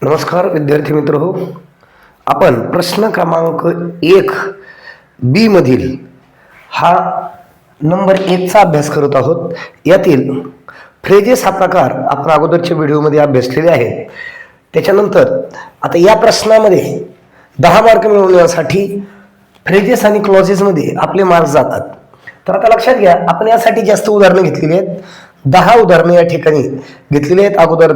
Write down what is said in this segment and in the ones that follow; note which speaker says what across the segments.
Speaker 1: नमस्कार विद्यार्थी मित्र हो. आपण प्रश्न क्रमांक 1B मधील हा नंबर 1चा अभ्यास करत आहोत. यातील फ्रेजेस हा प्रकार आपण अगोदरच्या व्हिडिओमध्ये अभ्यासलेले आहे. त्याच्यानंतर आता या प्रश्नामध्ये 10 मार्क मिळवण्यासाठी फ्रेजेस आणि क्लॉजेसमध्ये आपले मार्क्स जातात. तर आता लक्षात घ्या, आपण यासाठी जास्त उदाहरणं घेतलेली आहेत. 10 उदाहरणं या ठिकाणी घेतलेली आहेत. अगोदर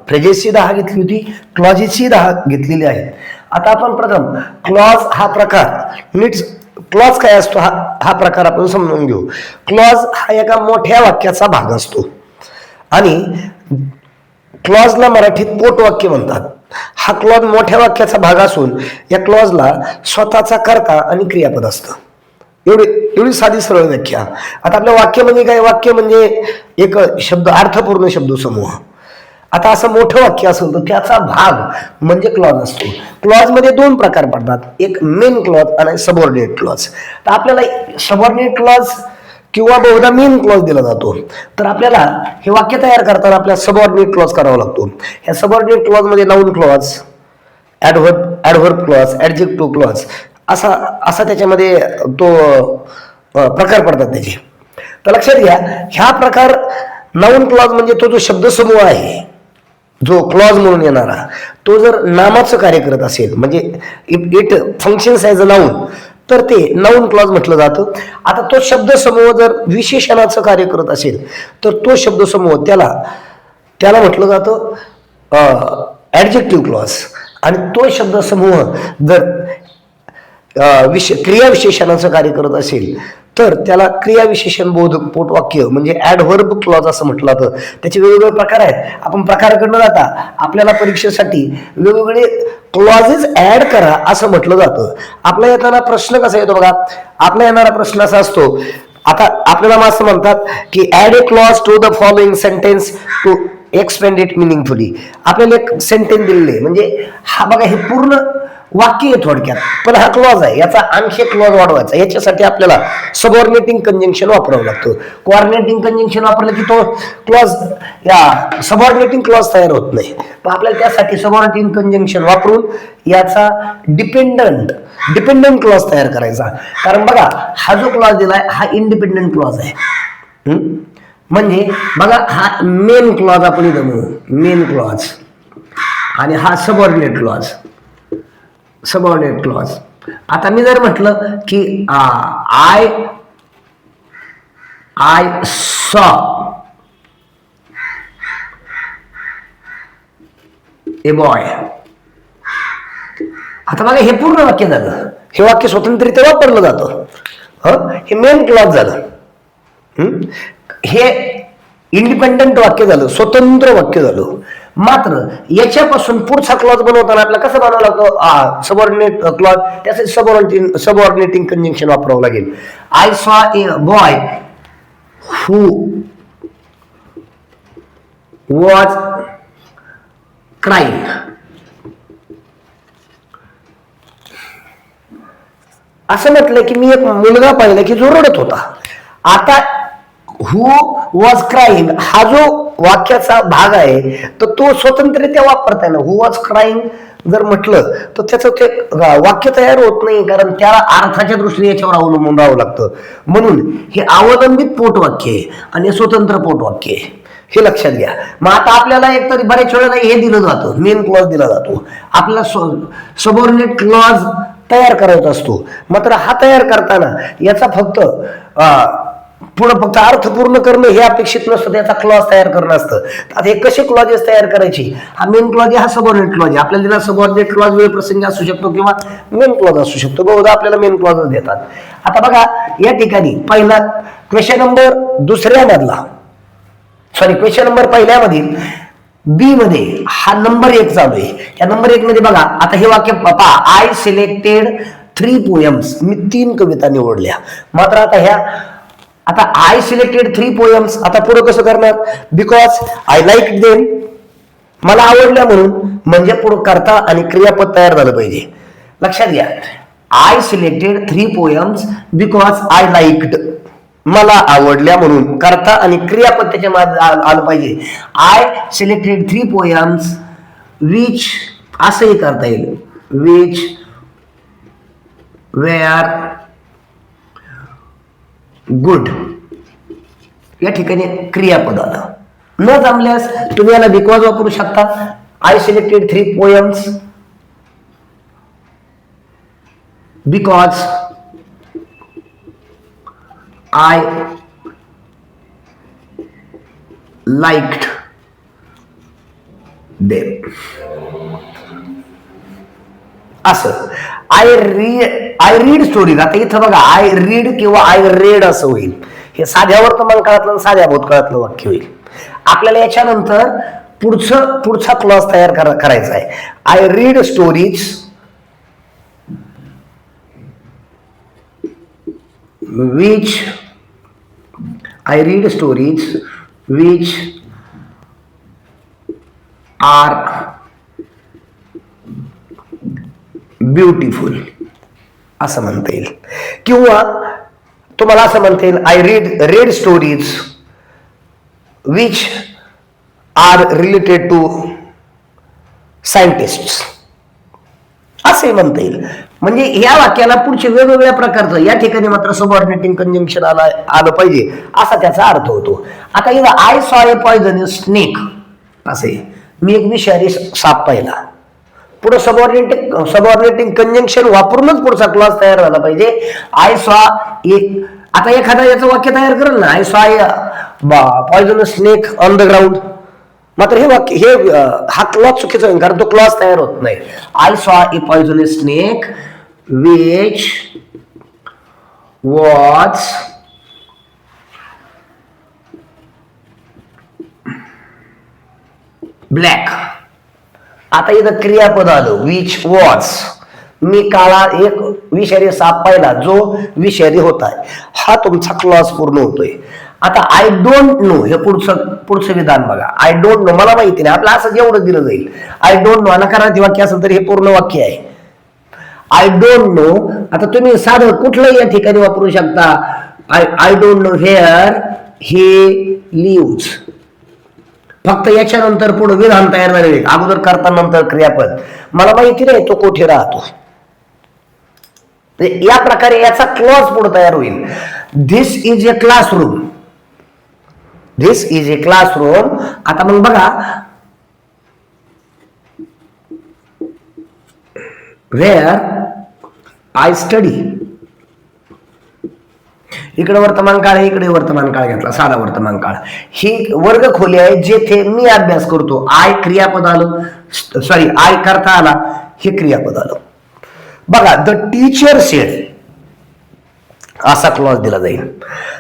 Speaker 1: फ्रेजेसची 10 घेतली होती, क्लॉजेसची 10 घेतलेली आहेत. आता आपण प्रथम क्लॉज हा प्रकार नीट, क्लॉज काय असतो हा प्रकार आपण समजून घेऊ. क्लॉज हा एका मोठ्या वाक्याचा भाग असतो आणि क्लॉजला मराठीत पोटवाक्य म्हणतात. हा क्लॉज मोठ्या वाक्याचा भाग असून या क्लॉजला स्वतःचा कर्ता आणि क्रियापद असतं. एवढी साधी सरळ व्याख्या. आता आपलं वाक्य म्हणजे काय? वाक्य म्हणजे एक शब्द, अर्थपूर्ण शब्दसमूह. आता असं मोठं वाक्य असेल तर त्याचा भाग म्हणजे क्लॉज असतो. क्लॉज मध्ये 2 प्रकार पडतात, एक मेन क्लॉज आणि सबऑर्डिनेट क्लॉज. तर आपल्याला सबऑर्डिनेट क्लॉज किंवा बहुधा मेन क्लॉज दिला जातो. तर आपल्याला हे वाक्य तयार करताना आपल्याला सबऑर्डिनेट क्लॉज करावा लागतो. ह्या सबऑर्डिनेट क्लॉज मध्ये noun clause, adverb clause, adjective clause असा त्याच्यामध्ये तो प्रकार पडतात त्याचे. तर लक्षात घ्या, ह्या प्रकार नाउन क्लॉज म्हणजे तो जो शब्दसमूह आहे, जो क्लॉज म्हणून येणारा, तो जर नामाचं कार्य करत असेल, म्हणजे it functions as a noun, तर ते नाउन क्लॉज म्हटलं जातं. आता तो शब्दसमूह जर विशेषणाचं कार्य करत असेल तर तो शब्दसमूह त्याला म्हटलं जातं ॲडजेक्टिव्ह क्लॉज. आणि तो शब्दसमूह जर क्रियाविशेषणाचं कार्य करत असेल तर त्याला क्रियाविशेषण बोधक पोटवाक्य म्हणजे ॲडव्हर्ब क्लॉज असं म्हटलं जातं. त्याचे वेगवेगळे प्रकार आहेत. आपण प्रकाराकडनं जाता आपल्याला परीक्षेसाठी वेगवेगळे क्लॉजेस ऍड करा असं म्हटलं जातं. आपला येताना प्रश्न कसा येतो बघा, आपला येणारा प्रश्न असा असतो. आता आपल्याला असं म्हणतात की add a clause to the following sentence to expand it meaningfully. आपल्याला एक सेंटेन्स दिलेले, म्हणजे हा बघा हे पूर्ण वाक्य आहे थोडक्यात, पण हा क्लॉज आहे, याचा आणखी क्लॉज वाढवायचा. याच्यासाठी आपल्याला सबऑर्डिनेटिंग कंजंक्शन वापरावं लागतं. कोऑर्डिनेटिंग कंजंक्शन वापरलं की तो क्लॉज या सबऑर्डिनेटिंग क्लॉज तयार होत नाही. पण आपल्याला त्यासाठी सबऑर्डिनेटिंग कंजंक्शन वापरून याचा डिपेंडंट क्लॉज तयार करायचा. कारण बघा हा जो क्लॉज दिलाय हा इंडिपेंडंट क्लॉज आहे. म्हणजे बघा हा मेन क्लॉज आपण इथं म्हणू, मेन क्लॉज, आणि हा सबऑर्डिनेट क्लॉज. आता मी जर म्हटलं की आय सॉ ए बॉय. आता बघा हे पूर्ण वाक्य झालं, हे वाक्य स्वतंत्ररित्या वापरलं जातं. हे मेन क्लॉज झालं. हे इंडिपेंडंट वाक्य झालं, स्वतंत्र वाक्य झालं. मात्र याच्यापासून पुढचा क्लॉज बनवताना आपल्याला कसं बनावं लागतं? Subordinate clause. त्यासाठी सबऑर्डिनेटिंग कंजंक्शन वापरावं लागेल. I saw a boy who was crying. असं म्हटलं की मी एक मुलगा पाहिला की जो रडत होता. आता हू वॉज क्राईंग हा जो वाक्याचा भाग आहे तर तो स्वतंत्ररित्या वापरता येईल. हू वॉज क्राईंग जर म्हटलं तर त्याचं ते वाक्य तयार होत नाही, कारण त्याला अर्थाच्या दृष्टीने याच्यावर अवलंबून राहावं लागतं. म्हणून हे अवलंबित पोटवाक्य आहे आणि स्वतंत्र पोटवाक्य आहे, हे लक्षात घ्या. मग आता आपल्याला एकतरी बऱ्याच वेळेला हे दिलं जातं, मेन क्लॉज दिला जातो. आपल्याला सबऑर्डिनेट क्लॉज तयार करायचा असतो. मात्र हा तयार करताना याचा फक्त अर्थ पूर्ण करणं हे अपेक्षित नसतं, त्याचा क्लॉज तयार करणं असतं. आता हे कसे क्लॉजेस तयार करायचे? हा मेन क्लॉज आहे, हा सबऑर्डिनेट क्लॉज आहे. आपल्याला दिला सबऑर्डिनेट क्लॉज वेळ प्रसंगी असू शकतो किंवा मेन क्लॉज असू शकतो. बहुधा आपल्याला मेन क्लॉजच देतात. आता बघा या ठिकाणी पहिला क्वेश्चन नंबर क्वेश्चन नंबर पहिल्यामधील बी मध्ये हा नंबर 1 चालू आहे. या नंबर 1 मध्ये बघा आता हे वाक्य पहा, आय सिलेक्टेड 3 पोएम्स. मी 3 कविता निवडल्या. मात्र आता आय सिलेक्टेड 3 पोएम्स. आता पुढे कसं करणार? बिकॉज आय लाईक देम, मला आवडल्या म्हणून, म्हणजे पुढे कर्ता आणि क्रियापद तयार झालं पाहिजे. लक्षात घ्या, I selected 3 poems because I liked, मला आवडल्या म्हणून कर्ता आणि क्रियापद त्याच्या मध्ये आलं पाहिजे. आय सिलेक्टेड 3 पोएम्स विच असंही करता येईल, विच वेअर गुड, या ठिकाणी क्रियापद आलं. न जमल्यास तुम्ही याला बिकॉज वापरू शकता. I selected 3 poems because I liked them. असं आय रीड स्टोरीज. आता इथं बघा आय रीड किंवा आय रेड असं होईल. हे साध्या वर्तमान काळातलं साध्या भूतकाळातलं वाक्य होईल. आपल्याला याच्यानंतर पुढचा क्लॉज तयार करायचा आहे. I read stories which are beautiful असं म्हणता येईल. किंवा तुम्हाला असं म्हणता येईल I read stories which are related to scientist असंही म्हणता येईल. म्हणजे या वाक्याला पुढचे वेगवेगळ्या प्रकारचं, या ठिकाणी मात्र सबऑर्डिनेटिंग कंजंक्शन आलं पाहिजे असा त्याचा अर्थ होतो. आता इथं I saw a poisonous snake असे, मी एक विषारी साप पाहिला. पुढे सबऑर्डिनेटिंग कंजंक्शन वापरूनच पुढचा क्लॉज तयार झाला पाहिजे. आय सॉ एक, आता एखादा याचं वाक्य तयार करेल ना, I saw a poisonous snake on the ground, मात्र हे वाक्य हा क्लॉज चुकीचा होईल कारण तो क्लॉज तयार होत नाही. I saw a poisonous snake which was black. आता इथं क्रियापद आलं विच वॉज. मी काळा एक विषारी साप पाहिला जो विषारी होता. हा तुमचा क्लॉज पूर्ण होतोय. आता आय डोंट नो हे पुढचं विधान बघा. आय डोंट नो मला माहिती नाही, आपलं असं जेवढं दिलं जाईल. आय डोंट नो अनकारार्थी वाक्य असेल तर हे पूर्ण वाक्य आहे. I don't know. आता तुम्ही साधं कुठलंही या ठिकाणी वापरू शकता. I don't know where he leaves. फक्त याच्यानंतर पुढे विधान तयार झालेले, अगोदर करता नंतर क्रियापद. मला माहिती नाही तो कुठे राहतो. या प्रकारे याचा क्लॉज पुढे तयार होईल. This is a classroom. This is a classroom. आता मग बघा वेअर आय स्टडी. इकडे वर्तमान काळ, इकडे वर्तमान काळ घेतला, साधा वर्तमान काळ. ही वर्ग खोली आहे जेथे मी अभ्यास करतो. आय क्रियापद आलं, सॉरी आय करता आला, हे क्रियापद आलं. बघा द टीचर सेड असा क्लॉज दिला जाईल.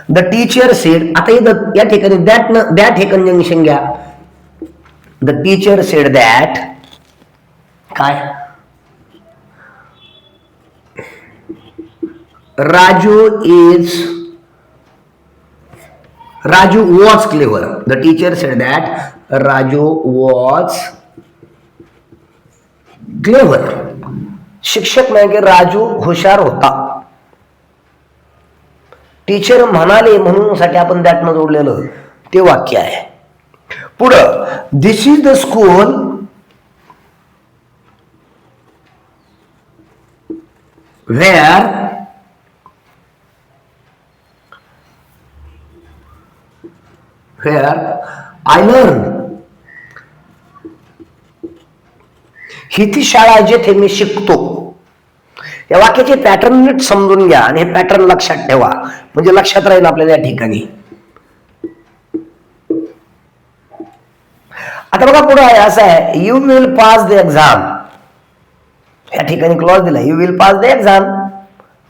Speaker 1: The teacher sed. आता इथं या ठिकाणी दॅट हे कंजंक्शन घ्या. द टीचर सेड दॅट काय Raju was clever. The teacher said that Raju was clever. शिक्षक म्हणाले की राजू हुशार होता. टीचर म्हणाले म्हणून साठी आपण दॅट न जोडलेलं ते वाक्य आहे. पुढं this is the school where I learn. ही ती शाळा जेथे मी शिकतो. या वाक्याचे पॅटर्न नीट समजून घ्या आणि हे पॅटर्न लक्षात ठेवा म्हणजे लक्षात राहील आपल्याला या ठिकाणी. आता बघा पुढे आहे असं आहे you will pass the exam. या ठिकाणी क्लॉज दिला you will pass the exam.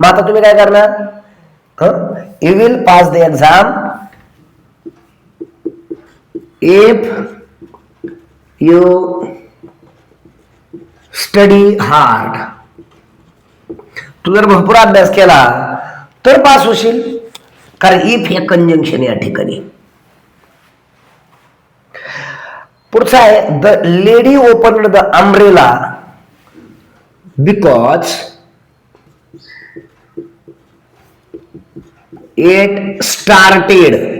Speaker 1: मग आता तुम्ही काय करणार? You will pass the exam if you study hard. तू जर भरपूर अभ्यास केला तर पास होशील, कारण इफ हे कंजंक्शन या ठिकाणी. पुढचा आहे the lady opened the umbrella because it started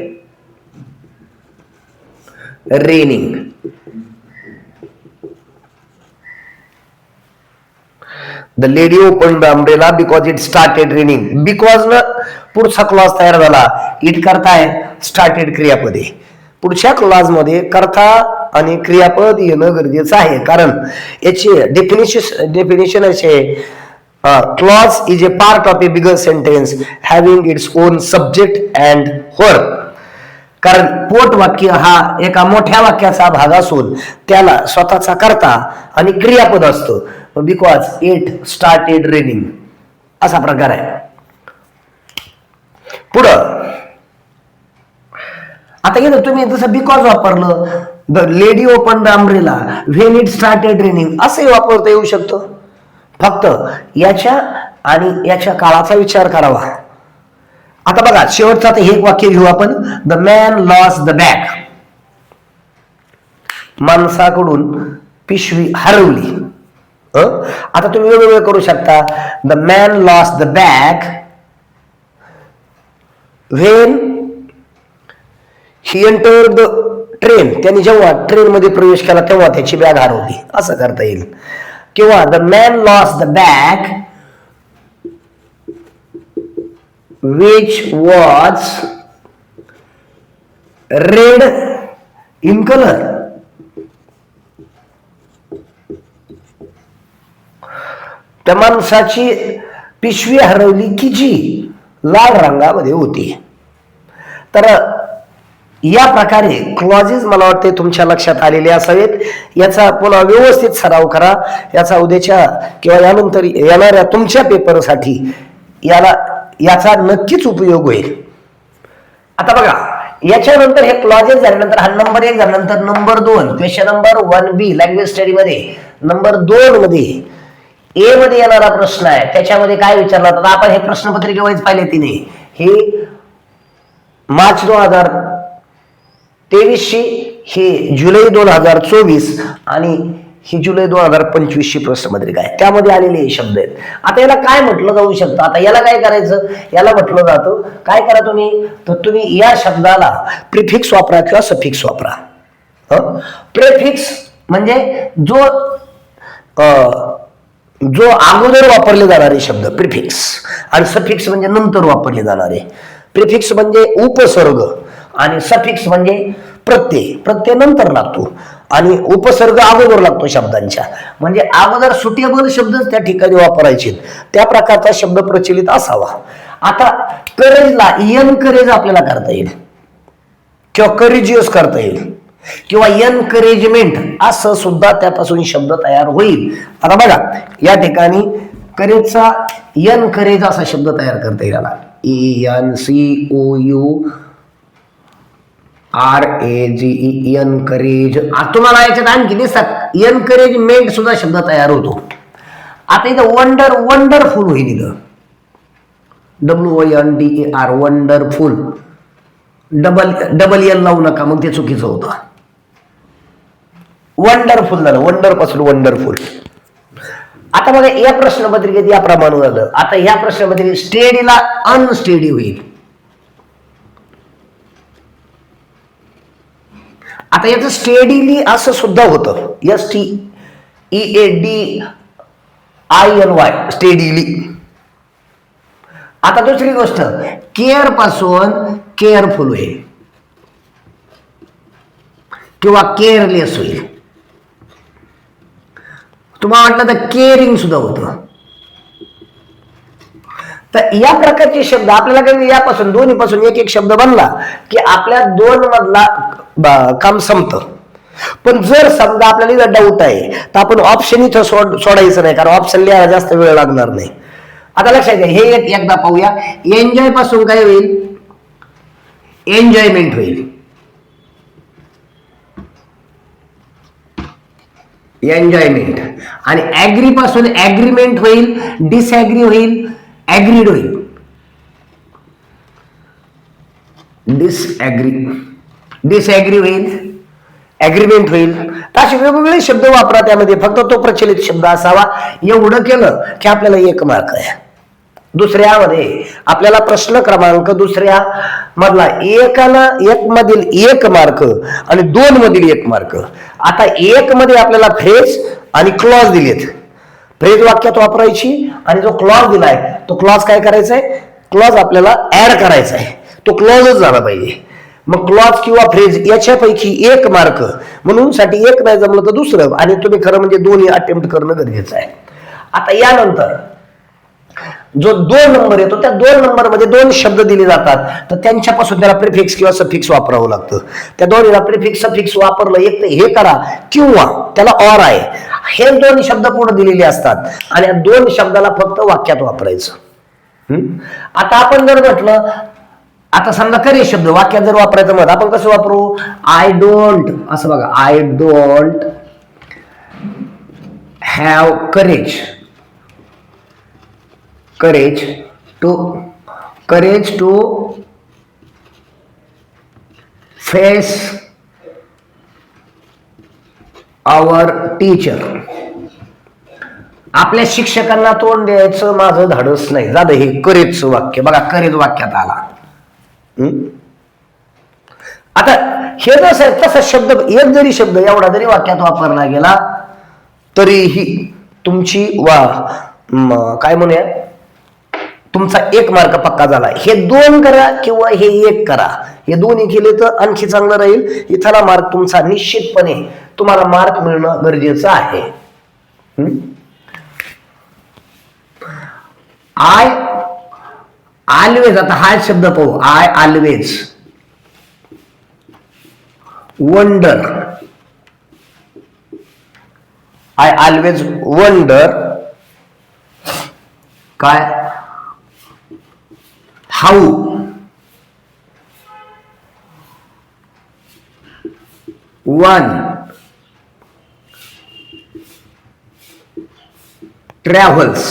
Speaker 1: raining. The lady open the umbrella because it started raining. Because न पुढचा क्लॉज तयार झाला. इट करताय स्टार्टेड क्रियापद आहे. पुढच्या क्लॉज मध्ये करता आणि क्रियापद येणं गरजेचं आहे, कारण याची डेफिनेशन असे clause is a part of A bigger sentence having its own subject and verb. कारण पोट वाक्य हा एका मोठ्या वाक्याचा भाग असून त्याला स्वतःचा कर्ता आणि क्रियापद असतं. बिकॉज इट स्टार्टेड रेनिंग असा प्रकार आहे. पुढं आता इथं तुम्ही जसं बिकॉज वापरलं, the lady open the umbrella when it started raining असंही वापरता येऊ शकतं. फक्त याच्या आणि याच्या काळाचा विचार करावा. आता बघा शेवटचं आता हे एक वाक्य घेऊ आपण. The man lost the bag. माणसाकडून पिशवी हरवली. आता तुम्ही वेगवेगळं करू शकता. The man lost the bag when he entered the train. त्यांनी जेव्हा ट्रेन मध्ये प्रवेश केला तेव्हा त्याची बॅग हरवली असं करता येईल. किंवा the man lost the bag which was red in color. त्या माणसाची पिशवी हरवली की जी लाल रंगामध्ये होती. तर या प्रकारे क्लॉजेस मला वाटते तुमच्या लक्षात आलेले असावेत. याचा पुन्हा व्यवस्थित सराव करा. याचा उद्याच्या किंवा यानंतर येणाऱ्या तुमच्या पेपरसाठी याचा नक्कीच उपयोग होईल. आता बघा याच्यानंतर हे क्लॉजेस झाल्यानंतर हा नंबर 1 झाल्यानंतर number 2 question number 1B language study मध्ये नंबर 2 मध्ये ए मध्ये येणारा प्रश्न आहे. त्याच्यामध्ये काय विचारला तर आपण हे प्रश्नपत्रिके वाईज पाहिले तिने. हे मार्च 2023 हे जुलै 2024 आणि ही जुलै 2025 ची प्रश्नपत्रिका आहे. त्यामध्ये आलेले शब्द आहेत. आता याला काय म्हटलं जाऊ शकतं. आता याला काय करायचं, याला म्हटलं जातं काय करा तुम्ही, तर तुम्ही या शब्दाला प्रिफिक्स वापरा किंवा सफिक्स वापरा. प्रिफिक्स म्हणजे जो अगोदर वापरले जाणारे शब्द प्रिफिक्स, आणि सफिक्स म्हणजे नंतर वापरले जाणारे. प्रिफिक्स म्हणजे उपसर्ग आणि सफिक्स म्हणजे प्रत्यय नंतर लागतो आणि उपसर्ग अगोदर लागतो शब्दांच्या. म्हणजे अगोदर सुटेबल शब्दच त्या ठिकाणी वापरायचे, त्या प्रकारचा शब्द प्रचलित असावा. आता करेजला एनकरेज आपल्याला करता येईल किंवा करेजियस करता येईल किंवा एनकरेजमेंट असं सुद्धा त्यापासून शब्द तयार होईल. आता बघा या ठिकाणी करेजचा एनकरेज असा शब्द तयार करता येईल. ENCOURAGE encourage. तुम्हाला याच्यात आणखी दिसतात एनकरेजमेंट सुद्धा शब्द तयार होतो. आता इथं वंडरफुल होईल. इथं WONDER वंडरफुल. डबल एल लावू नका मग ते चुकीचं होतं. वंडरफुल झालं, वंडर पासून वंडरफुल. आता बघा या प्रश्नपत्रिकेत या प्रमाणे झालं. आता ह्या प्रश्नपत्रिकेत स्टेडीला अनस्टेडी होईल. आता याचं स्टेडीली असं सुद्धा होतं. STEADILY steadily. आता दुसरी गोष्ट केअर पासून केअरफुल होईल किंवा केअरलेस होईल. तुम्हाला वाटलं तर केअरिंग सुद्धा होतं. तर या प्रकारचे शब्द आपल्याला काही यापासून दोन्ही पासून एक शब्द बनला की आपल्या दोन मधला काम संपतं. पण जर समजा आपल्याला डाऊट आहे तर आपण ऑप्शन इथं सोडायचं नाही, कारण ऑप्शन लिहायला जास्त वेळ लागणार नाही. आता लक्षात घ्या हे एकदा पाहूया. एन्जॉय पासून काय होईल, एन्जॉयमेंट होईल. एन्जॉयमेंट. आणि ऍग्री पासून ऍग्रीमेंट होईल, डिसऍग्री होईल, ऍग्रीड होईल. डिसऍग्री होईल, ऍग्रीमेंट होईल. असे वेगवेगळे शब्द वापरा त्यामध्ये, फक्त तो प्रचलित शब्द असावा. एवढं केलं की आपल्याला 1 मार्क आहे. दुसऱ्यामध्ये आपल्याला प्रश्न क्रमांक दुसऱ्या मधला 1 मधील 1 मार्क आणि 2 मधील 1 मार्क. आता 1 मध्ये आपल्याला फ्रेज आणि क्लॉज दिलेत. फ्रेज वाक्यात वापरायची आणि जो क्लॉज दिलाय तो क्लॉज काय करायचा आहे, क्लॉज आपल्याला ऍड करायचा आहे, तो क्लॉजच झाला पाहिजे. मग क्लॉज किंवा फ्रेज याच्यापैकी एक मार्क म्हणून साठी एक नाही जमलं तर दुसरं, आणि तुम्ही खरं म्हणजे दोन्ही अटेम्प्ट करणं गरजेचं आहे. आता यानंतर जो 2 नंबर येतो त्या 2 नंबर मध्ये 2 शब्द दिले जातात, तर त्यांच्यापासून त्याला प्रिफिक्स किंवा सफिक्स वापरावं लागतं. त्या दोन्हीला प्रिफिक्स सफिक्स वापरलं एक तर हे करा किंवा त्याला ऑर आहे, हे 2 शब्द पुढे दिलेले असतात आणि या 2 शब्दाला फक्त वाक्यात वापरायचं. आता आपण जर म्हटलं, आता समजा करे शब्द वाक्यात जर वापरायचं मग आपण कसं वापरू, आय डोंट, असं बघा, I don't have courage to face our teacher. आपल्या शिक्षकांना तोंड द्यायचं माझं धाडस नाही, झालं हे करेजचं वाक्य. बघा करेज वाक्यात आला. आता हे जसं तसा शब्द एक जरी शब्द एवढा जरी वाक्यात वापरला गेला तरीही तुमची काय म्हणूया, तुमचा 1 मार्क पक्का झाला. हे 2 करा किंवा हे 1 करा, हे दोन्ही केले तर आणखी चांगलं राहील. इथला मार्क तुमचा निश्चितपणे तुम्हाला मार्क मिळणं गरजेचं आहे. आय ऑलवेज, आता हा शब्द पाहू, I always wonder, I always wonder काय, how one travels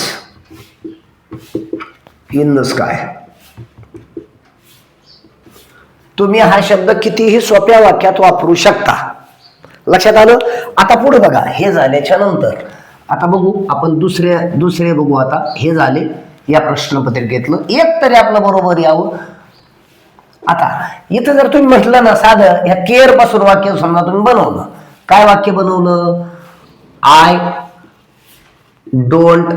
Speaker 1: in the sky. तुम्ही हा शब्द कितीही सोप्या वाक्यात वापरू शकता. लक्षात आलं. आता पुढे बघा, हे झाल्याच्या नंतर आता बघू आपण दुसरे बघू. आता हे झाले या प्रश्नपत्रिकेतलं एक तरी आपलं बरोबर यावं. आता इथं जर तुम्ही म्हटलं ना साधं, ह्या केअर पासून वाक्य समजा तुम्ही बनवलं, काय वाक्य बनवलं, आय डोंट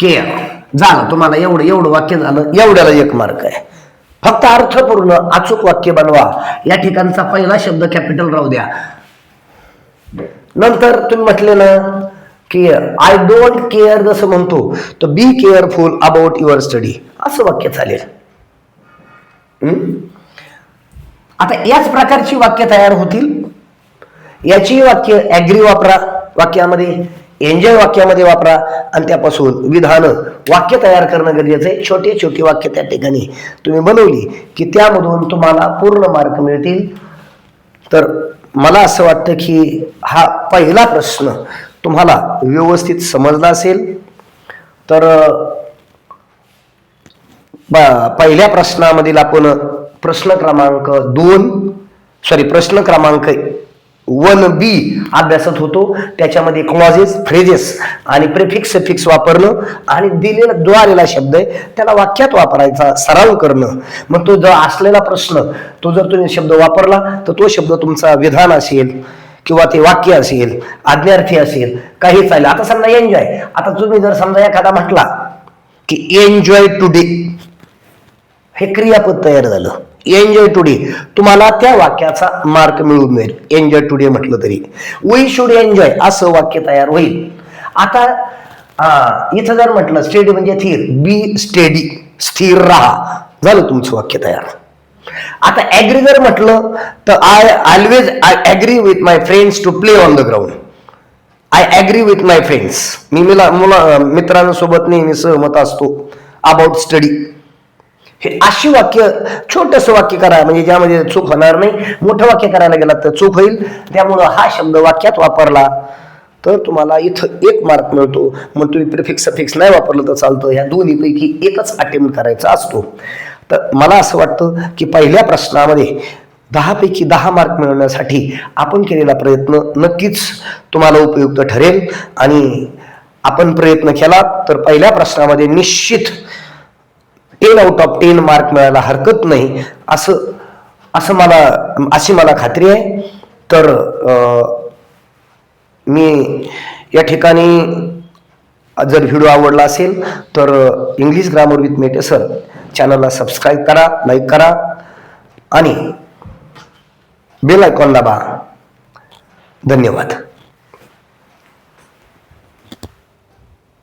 Speaker 1: केअर, झालं तुम्हाला एवढं वाक्य झालं, एवढ्याला 1 मार्क आहे. फक्त अर्थपूर्ण अचूक वाक्य बनवा. या ठिकाणचा पहिला शब्द कॅपिटल राहू द्या. नंतर तुम्ही म्हटले ना केअर, आय डोंट केअर जसं म्हणतो तर be careful about your study, असं वाक्य चालेल. आता याच प्रकारची वाक्य तयार होतील. याची वाक्य ऍग्री वापरा वाक्यामध्ये, एन्जॉय वाक्यामध्ये वापरा आणि त्यापासून विधान वाक्य तयार करणं गरजेचं आहे. छोटी वाक्य त्या ठिकाणी तुम्ही बनवली की त्यामधून तुम्हाला पूर्ण मार्क मिळतील. तर मला असं वाटतं की हा पहिला प्रश्न तुम्हाला व्यवस्थित समजला असेल. तर पहिल्या प्रश्नामधील आपण प्रश्न क्रमांक 1B अभ्यासत होतो. त्याच्यामध्ये क्लॉजेस, फ्रेजेस आणि प्रिफिक्स सफिक्स वापरणं आणि जो आलेला शब्द आहे त्याला वाक्यात वापरायचा सराव करणं. मग तो जो असलेला प्रश्न तो जर तुम्ही शब्द वापरला तर तो शब्द तुमचा विधान असेल किंवा ते वाक्य असेल, आज्ञार्थी असेल, काही चालेल. आता समजा एन्जॉय, आता तुम्ही जर समजा एखादा म्हटला की एन्जॉय टुडे, हे क्रियापद तयार झालं. एन्जॉय टुडे, तुम्हाला त्या वाक्याचा मार्क मिळून जाईल. एन्जॉय टुडे म्हटलं तरी. वी शुड एन्जॉय असं वाक्य तयार होईल. आता इथं जर म्हटलं स्टेडी म्हणजे स्थिर, बी स्टेडी, स्थिर राहा, झालं तुमचं वाक्य तयार. आता ऍग्री जर म्हटलं तर I always agree with my friends to play on the ground. I agree with my friends, मी मित्रांसोबत नेहमी सहमत असतो. अबाउट स्टडी, हे अशी वाक्य छोटस वाक्य करा म्हणजे ज्यामध्ये चूक होणार नाही. मोठं वाक्य करायला गेला तर चूक होईल. त्यामुळं हा शब्द वाक्यात वापरला तर तुम्हाला इथं 1 मार्क मिळतो. मग तुम्ही प्रिफिक्स सफिक्स नाही वापरलं तर चालतं. ह्या दोन्हीपैकी एकच अटेम्प्ट करायचा असतो. तर मला असं वाटतं की पहिल्या प्रश्नामध्ये 10 पैकी 10 मार्क मिळवण्यासाठी आपण केलेला प्रयत्न नक्कीच तुम्हाला उपयुक्त ठरेल. आणि आपण प्रयत्न केला तर पहिल्या प्रश्नामध्ये निश्चित 10 आउट ऑफ 10 मार्क मिळायला हरकत नाही अशी मला खात्री आहे. तर मी या ठिकाणी जर व्हिडिओ आवडला असेल तर English grammar with Mete sir चॅनलला सबस्क्राईब करा, लाईक करा आणि बेल आयकॉन दाबा. धन्यवाद.